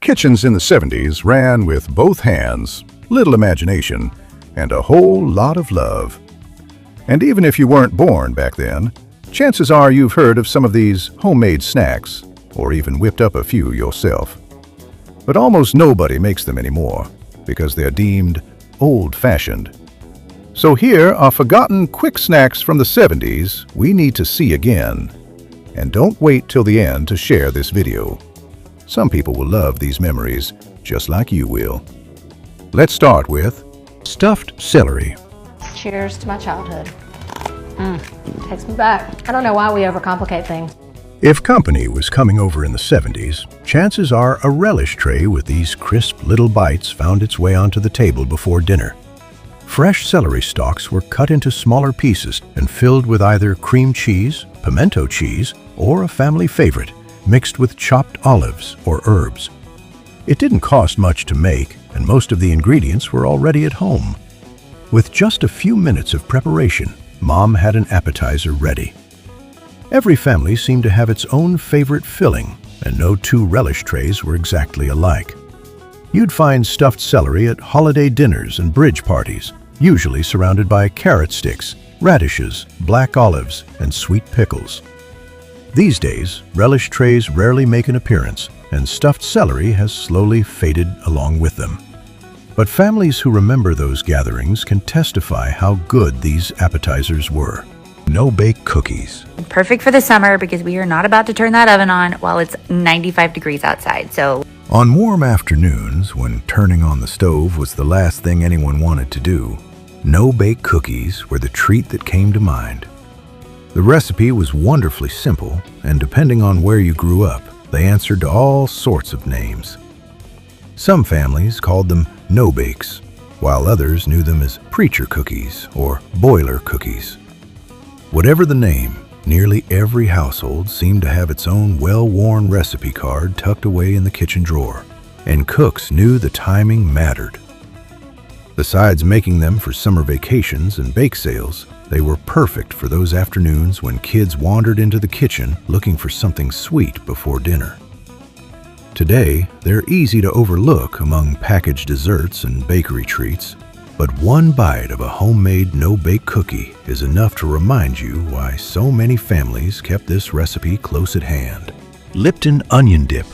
Kitchens in the 70s ran with both hands, little imagination, and a whole lot of love. And even if you weren't born back then, chances are you've heard of some of these homemade snacks, or even whipped up a few yourself. But almost nobody makes them anymore, because they're deemed old-fashioned. So here are forgotten quick snacks from the 70s we need to see again. And don't wait till the end to share this video. Some people will love these memories, just like you will. Let's start with stuffed celery. Cheers to my childhood. Takes me back. I don't know why we overcomplicate things. If company was coming over in the 70s, chances are a relish tray with these crisp little bites found its way onto the table before dinner. Fresh celery stalks were cut into smaller pieces and filled with either cream cheese, pimento cheese, or a family favorite, mixed with chopped olives or herbs. It didn't cost much to make, and most of the ingredients were already at home. With just a few minutes of preparation, Mom had an appetizer ready. Every family seemed to have its own favorite filling, and no two relish trays were exactly alike. You'd find stuffed celery at holiday dinners and bridge parties, usually surrounded by carrot sticks, radishes, black olives, and sweet pickles. These days, relish trays rarely make an appearance, and stuffed celery has slowly faded along with them. But families who remember those gatherings can testify how good these appetizers were. No-bake cookies. Perfect for the summer because we are not about to turn that oven on while it's 95 degrees outside, so. On warm afternoons, when turning on the stove was the last thing anyone wanted to do, no-bake cookies were the treat that came to mind. The recipe was wonderfully simple, and depending on where you grew up, they answered to all sorts of names. Some families called them no-bakes, while others knew them as preacher cookies or boiler cookies. Whatever the name, nearly every household seemed to have its own well-worn recipe card tucked away in the kitchen drawer, and cooks knew the timing mattered. Besides making them for summer vacations and bake sales, they were perfect for those afternoons when kids wandered into the kitchen looking for something sweet before dinner. Today, they're easy to overlook among packaged desserts and bakery treats, but one bite of a homemade no-bake cookie is enough to remind you why so many families kept this recipe close at hand. Lipton Onion Dip.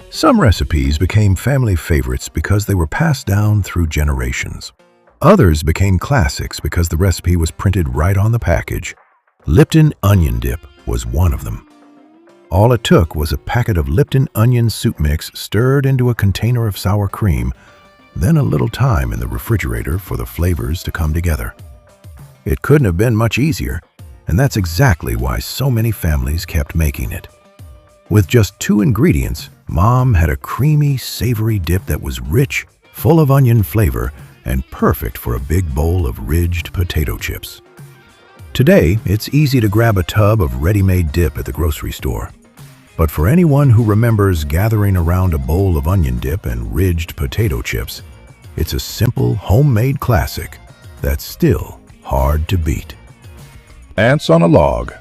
Some recipes became family favorites because they were passed down through generations. Others became classics because the recipe was printed right on the package. Lipton Onion Dip was one of them. All it took was a packet of Lipton onion soup mix stirred into a container of sour cream, then a little time in the refrigerator for the flavors to come together. It couldn't have been much easier, and that's exactly why so many families kept making it. With just 2 ingredients, Mom had a creamy, savory dip that was rich, full of onion flavor, and perfect for a big bowl of ridged potato chips. Today, it's easy to grab a tub of ready-made dip at the grocery store. But for anyone who remembers gathering around a bowl of onion dip and ridged potato chips, it's a simple, homemade classic that's still hard to beat. Ants on a log.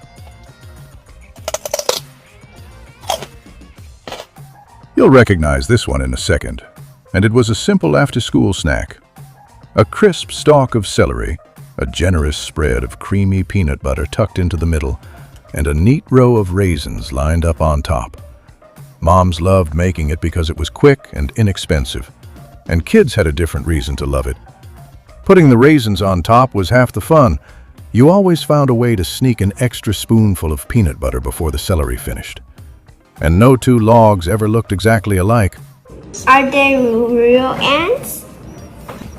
You'll recognize this one in a second, and it was a simple after-school snack. A crisp stalk of celery, a generous spread of creamy peanut butter tucked into the middle, and a neat row of raisins lined up on top. Moms loved making it because it was quick and inexpensive, and kids had a different reason to love it. Putting the raisins on top was half the fun. You always found a way to sneak an extra spoonful of peanut butter before the celery finished. And no 2 logs ever looked exactly alike. Are they real ants?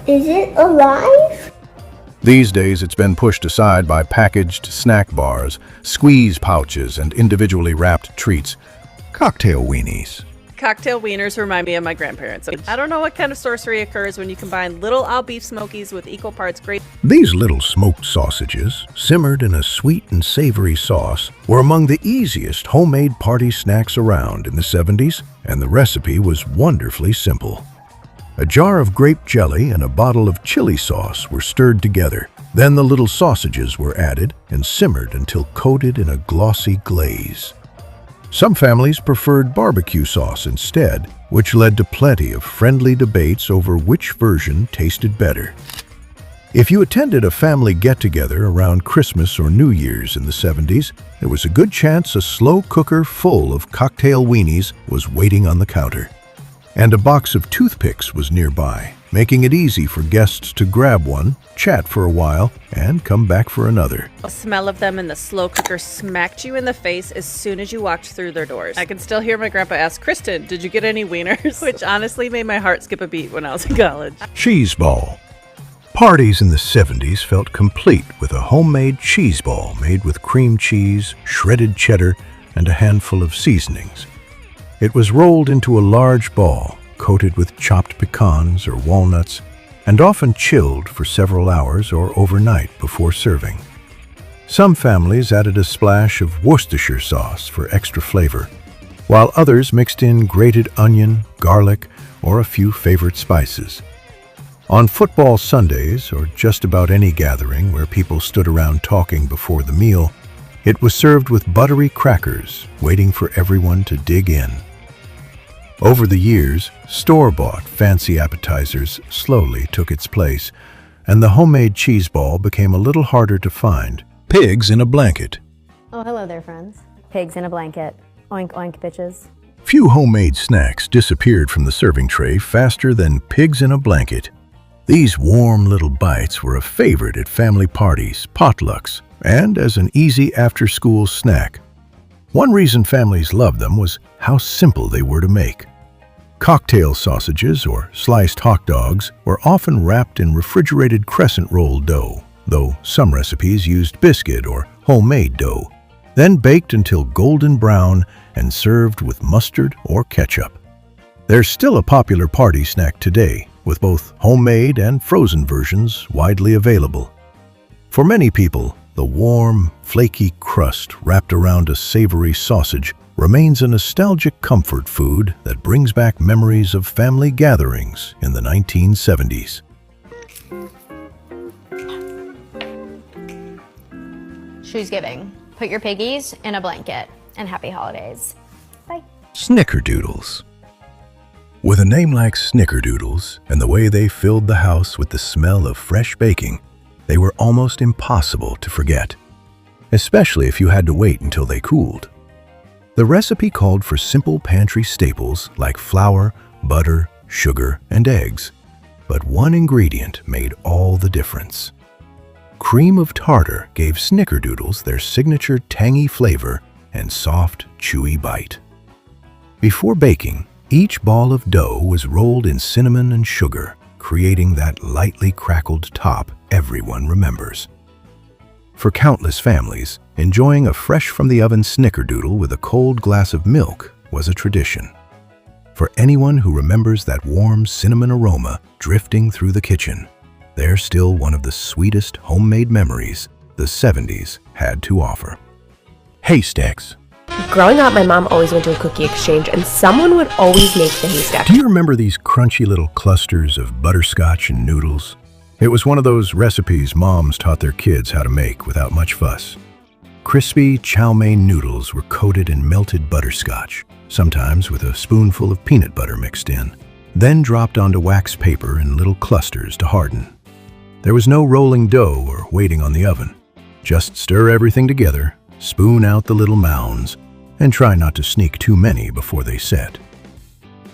Is it alive? These days, it's been pushed aside by packaged snack bars, squeeze pouches, and individually wrapped treats. Cocktail weenies. Cocktail wieners remind me of my grandparents. I don't know what kind of sorcery occurs when you combine little all beef smokies with equal parts great. These little smoked sausages, simmered in a sweet and savory sauce, were among the easiest homemade party snacks around in the 70s, and the recipe was wonderfully simple. A jar of grape jelly and a bottle of chili sauce were stirred together. Then the little sausages were added and simmered until coated in a glossy glaze. Some families preferred barbecue sauce instead, which led to plenty of friendly debates over which version tasted better. If you attended a family get-together around Christmas or New Year's in the 70s, there was a good chance a slow cooker full of cocktail weenies was waiting on the counter. And a box of toothpicks was nearby, making it easy for guests to grab one, chat for a while, and come back for another. The smell of them in the slow cooker smacked you in the face as soon as you walked through their doors. I can still hear my grandpa ask, "Kristen, did you get any wieners?" Which honestly made my heart skip a beat when I was in college. Cheese ball. Parties in the 70s felt complete with a homemade cheese ball made with cream cheese, shredded cheddar, and a handful of seasonings. It was rolled into a large ball, coated with chopped pecans or walnuts, and often chilled for several hours or overnight before serving. Some families added a splash of Worcestershire sauce for extra flavor, while others mixed in grated onion, garlic, or a few favorite spices. On football Sundays, or just about any gathering where people stood around talking before the meal, it was served with buttery crackers, waiting for everyone to dig in. Over the years, store-bought fancy appetizers slowly took its place, and the homemade cheese ball became a little harder to find. Pigs in a blanket. Oh, hello there, friends. Pigs in a blanket. Oink, oink, bitches. Few homemade snacks disappeared from the serving tray faster than pigs in a blanket. These warm little bites were a favorite at family parties, potlucks, and as an easy after-school snack. One reason families loved them was how simple they were to make. Cocktail sausages or sliced hot dogs were often wrapped in refrigerated crescent roll dough, though some recipes used biscuit or homemade dough, then baked until golden brown and served with mustard or ketchup. They're still a popular party snack today, with both homemade and frozen versions widely available. For many people, the warm, flaky crust wrapped around a savory sausage remains a nostalgic comfort food that brings back memories of family gatherings in the 1970s. Shoesgiving. Put your piggies in a blanket. And happy holidays. Bye. Snickerdoodles. With a name like Snickerdoodles and the way they filled the house with the smell of fresh baking, they were almost impossible to forget, especially if you had to wait until they cooled. The recipe called for simple pantry staples like flour, butter, sugar, and eggs, but one ingredient made all the difference. Cream of tartar gave Snickerdoodles their signature tangy flavor and soft, chewy bite. Before baking, each ball of dough was rolled in cinnamon and sugar, creating that lightly crackled top everyone remembers. For countless families, enjoying a fresh-from-the-oven Snickerdoodle with a cold glass of milk was a tradition. For anyone who remembers that warm cinnamon aroma drifting through the kitchen, they're still one of the sweetest homemade memories the 70s had to offer. Haystacks. Growing up, my mom always went to a cookie exchange, and someone would always make the haystack. Do you remember these crunchy little clusters of butterscotch and noodles? It was one of those recipes moms taught their kids how to make without much fuss. Crispy chow mein noodles were coated in melted butterscotch, sometimes with a spoonful of peanut butter mixed in, then dropped onto wax paper in little clusters to harden. There was no rolling dough or waiting on the oven. Just stir everything together, spoon out the little mounds, and try not to sneak too many before they set.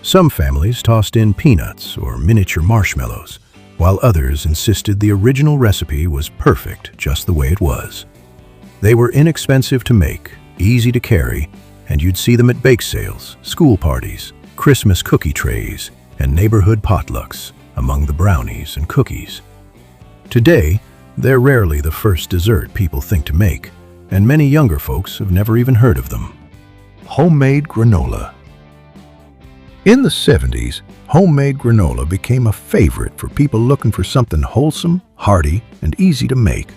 Some families tossed in peanuts or miniature marshmallows, while others insisted the original recipe was perfect just the way it was. They were inexpensive to make, easy to carry, and you'd see them at bake sales, school parties, Christmas cookie trays, and neighborhood potlucks among the brownies and cookies. Today, they're rarely the first dessert people think to make, and many younger folks have never even heard of them. Homemade granola. In the 70s, homemade granola became a favorite for people looking for something wholesome, hearty, and easy to make.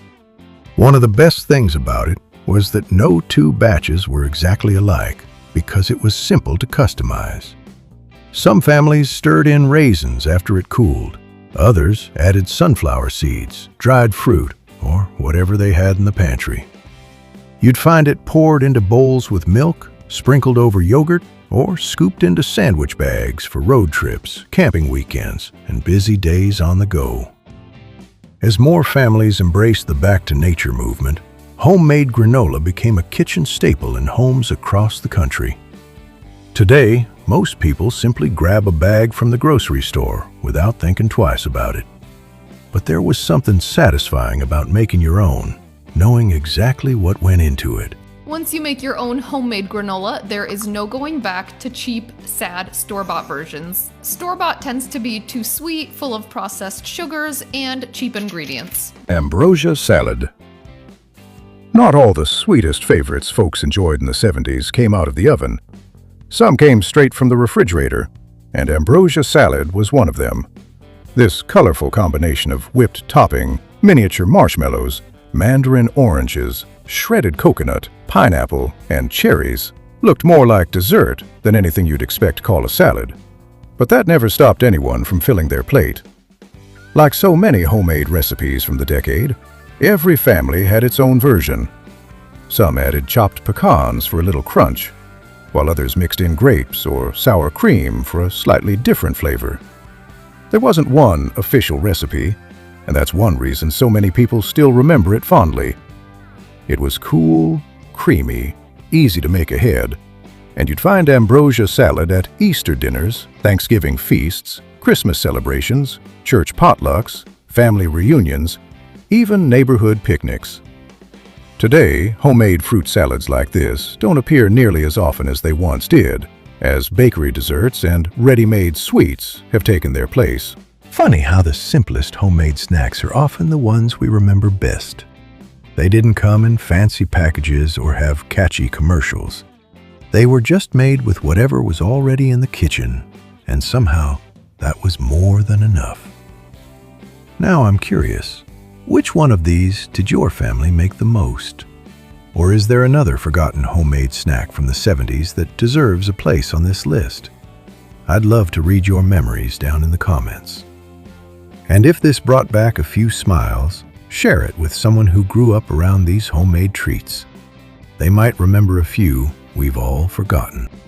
One of the best things about it was that no two batches were exactly alike because it was simple to customize. Some families stirred in raisins after it cooled. Others added sunflower seeds, dried fruit, or whatever they had in the pantry. You'd find it poured into bowls with milk, sprinkled over yogurt, or scooped into sandwich bags for road trips, camping weekends, and busy days on the go. As more families embraced the back-to-nature movement, homemade granola became a kitchen staple in homes across the country. Today, most people simply grab a bag from the grocery store without thinking twice about it. But there was something satisfying about making your own, knowing exactly what went into it. Once you make your own homemade granola, there is no going back to cheap, sad store-bought versions. Store-bought tends to be too sweet, full of processed sugars, and cheap ingredients. Ambrosia Salad. Not all the sweetest favorites folks enjoyed in the 70s came out of the oven. Some came straight from the refrigerator, and Ambrosia Salad was one of them. This colorful combination of whipped topping, miniature marshmallows, mandarin oranges, shredded coconut, pineapple, and cherries looked more like dessert than anything you'd expect to call a salad. But that never stopped anyone from filling their plate. Like so many homemade recipes from the decade, every family had its own version. Some added chopped pecans for a little crunch, while others mixed in grapes or sour cream for a slightly different flavor. There wasn't one official recipe, and that's one reason so many people still remember it fondly. It was cool, creamy, easy to make ahead, and you'd find Ambrosia Salad at Easter dinners, Thanksgiving feasts, Christmas celebrations, church potlucks, family reunions, even neighborhood picnics. Today, homemade fruit salads like this don't appear nearly as often as they once did, as bakery desserts and ready-made sweets have taken their place. Funny how the simplest homemade snacks are often the ones we remember best. They didn't come in fancy packages or have catchy commercials. They were just made with whatever was already in the kitchen, and somehow that was more than enough. Now I'm curious, which one of these did your family make the most? Or is there another forgotten homemade snack from the 70s that deserves a place on this list? I'd love to read your memories down in the comments. And if this brought back a few smiles, share it with someone who grew up around these homemade treats. They might remember a few we've all forgotten.